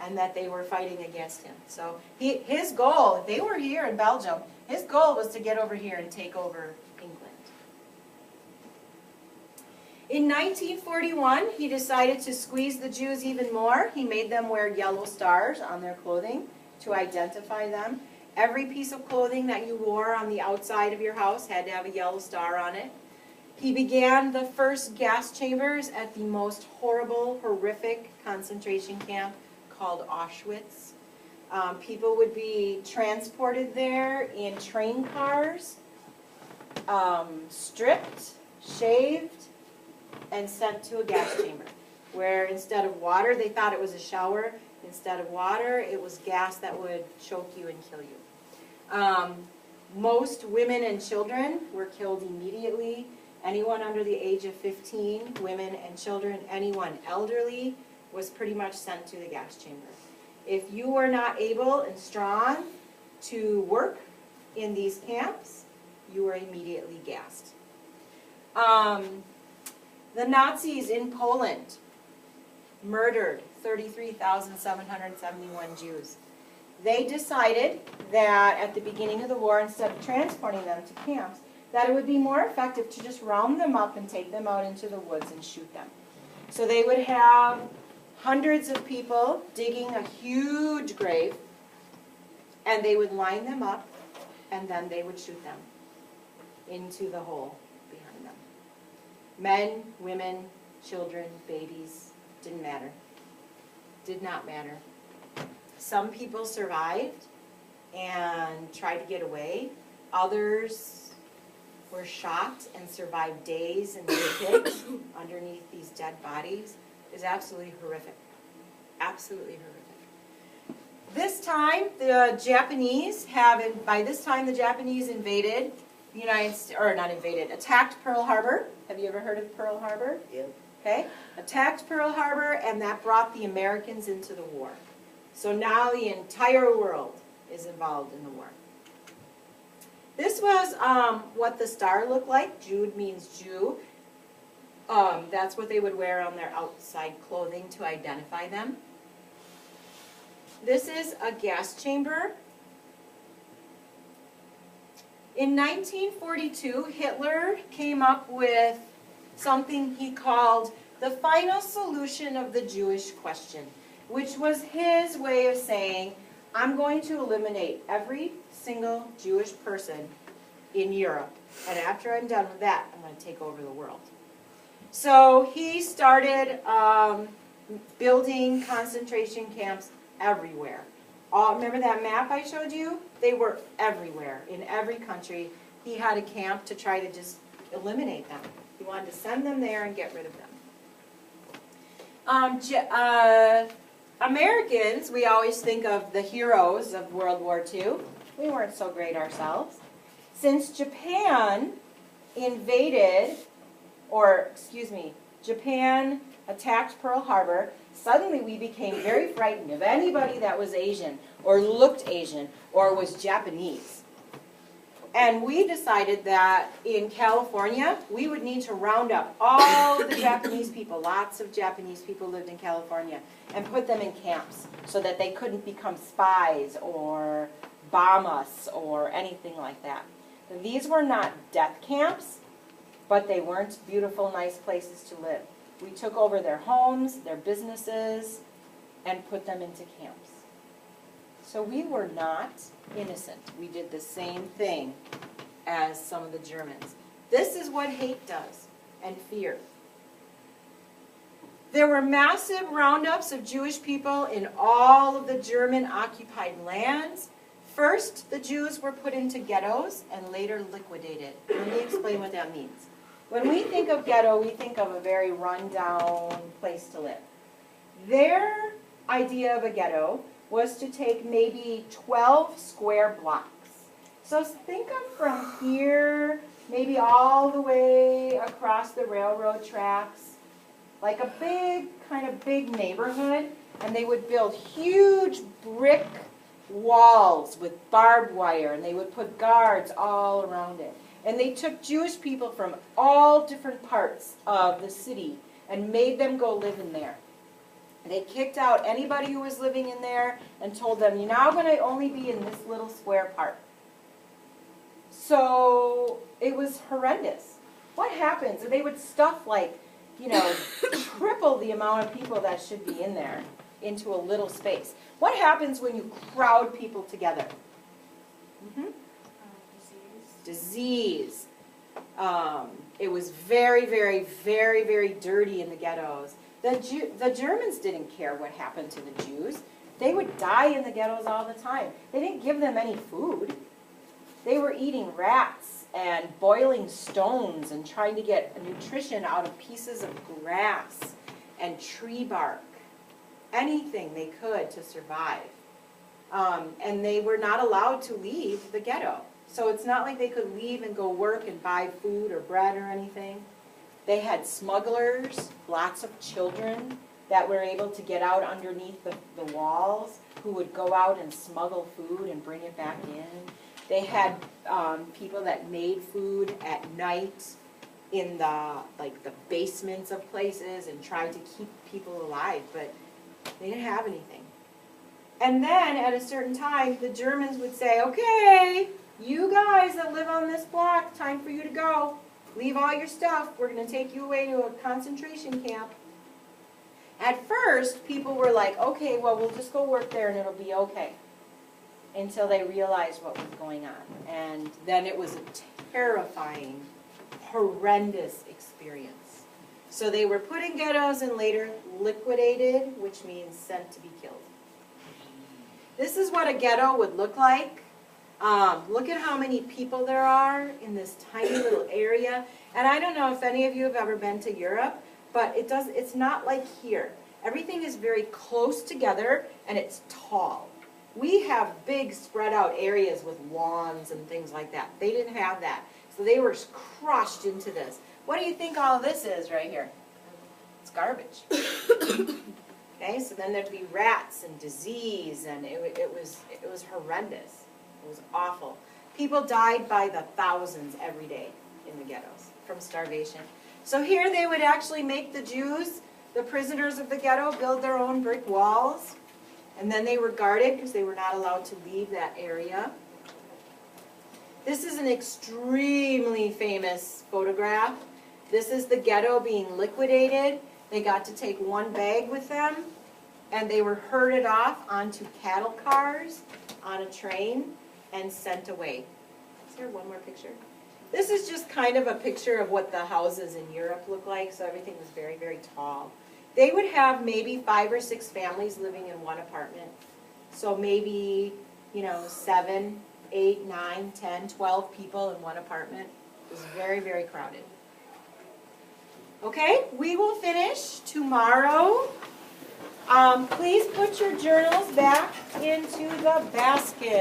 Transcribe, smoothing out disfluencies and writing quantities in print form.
and that they were fighting against him. So his goal, if they were here in Belgium, his goal was to get over here and take over England. In 1941, he decided to squeeze the Jews even more. He made them wear yellow stars on their clothing to identify them. Every piece of clothing that you wore on the outside of your house had to have a yellow star on it. He began the first gas chambers at the most horrible, horrific concentration camp called Auschwitz. People would be transported there in train cars, stripped, shaved, and sent to a gas chamber, where instead of water, they thought it was a shower. Instead of water, it was gas that would choke you and kill you. Most women and children were killed immediately. Anyone under the age of 15, women and children, anyone elderly, was pretty much sent to the gas chamber. If you were not able and strong to work in these camps, you were immediately gassed. The Nazis in Poland murdered 33,771 Jews. They decided that at the beginning of the war, instead of transporting them to camps, that it would be more effective to just round them up and take them out into the woods and shoot them. So they would have hundreds of people digging a huge grave, and they would line them up, and then they would shoot them into the hole behind them. Men, women, children, babies, didn't matter. Did not matter. Some people survived and tried to get away. Others were shot and survived days in the pit underneath these dead bodies. It is absolutely horrific. Absolutely horrific. This time, the Japanese by this time the Japanese invaded the United States, or not invaded, attacked Pearl Harbor. Have you ever heard of Pearl Harbor? Yeah. Okay. Attacked Pearl Harbor, and that brought the Americans into the war. So now the entire world is involved in the war. This was what the star looked like. Jude means Jew. That's what they would wear on their outside clothing to identify them. This is a gas chamber. In 1942, Hitler came up with something he called the final solution of the Jewish question, which was his way of saying, I'm going to eliminate every single Jewish person in Europe, and after I'm done with that, I'm going to take over the world. So he started building concentration camps everywhere. Remember that map I showed you? They were everywhere, in every country. He had a camp to try to just eliminate them. He wanted to send them there and get rid of them. Americans, we always think of the heroes of World War II. We weren't so great ourselves. Since Japan Japan attacked Pearl Harbor, suddenly we became very frightened of anybody that was Asian, or looked Asian, or was Japanese. And we decided that in California, we would need to round up all the Japanese people. Lots of Japanese people lived in California, and put them in camps so that they couldn't become spies or bomb us or anything like that. These were not death camps, but they weren't beautiful, nice places to live. We took over their homes, their businesses, and put them into camps. So we were not innocent. We did the same thing as some of the Germans. This is what hate does, and fear. There were massive roundups of Jewish people in all of the German-occupied lands. First, the Jews were put into ghettos and later liquidated. Let me explain what that means. When we think of ghetto, we think of a very run-down place to live. Their idea of a ghetto was to take maybe 12 square blocks. So think of from here, maybe all the way across the railroad tracks, like a big neighborhood, and they would build huge brick walls with barbed wire, and they would put guards all around it. And they took Jewish people from all different parts of the city and made them go live in there. They kicked out anybody who was living in there and told them, you're now going to only be in this little square part. So it was horrendous. What happens? They would stuff like, triple the amount of people that should be in there into a little space. What happens when you crowd people together? Disease. It was very, very, very, very dirty in the ghettos. The Germans didn't care what happened to the Jews. They would die in the ghettos all the time. They didn't give them any food. They were eating rats and boiling stones and trying to get nutrition out of pieces of grass and tree bark. Anything they could to survive. And they were not allowed to leave the ghetto. So it's not like they could leave and go work and buy food or bread or anything. They had smugglers, lots of children that were able to get out underneath the walls, who would go out and smuggle food and bring it back in. They had people that made food at night in the basements of places and tried to keep people alive, but they didn't have anything. And then at a certain time, the Germans would say, okay, you guys that live on this block, time for you to go. Leave all your stuff. We're going to take you away to a concentration camp. At first, people were like, okay, well, we'll just go work there and it'll be okay. Until they realized what was going on. And then it was a terrifying, horrendous experience. So they were put in ghettos and later liquidated, which means sent to be killed. This is what a ghetto would look like. Look at how many people there are in this tiny little area. And I don't know if any of you have ever been to Europe, but it's not like here. Everything is very close together and it's tall. We have big spread out areas with lawns and things like that. They didn't have that. So they were crushed into this. What do you think all of this is right here? It's garbage. Okay, so then there'd be rats and disease, and it was horrendous. It was awful. People died by the thousands every day in the ghettos from starvation. So here they would actually make the Jews, the prisoners of the ghetto, build their own brick walls. And then they were guarded because they were not allowed to leave that area. This is an extremely famous photograph. This is the ghetto being liquidated. They got to take one bag with them, and they were herded off onto cattle cars on a train and sent away. Is there one more picture? This is just kind of a picture of what the houses in Europe look like, so everything was very, very tall. They would have maybe 5 or 6 families living in one apartment. So maybe, 7, 8, 9, 10, 12 people in one apartment. It was very, very crowded. Okay, we will finish tomorrow. Please put your journals back into the basket.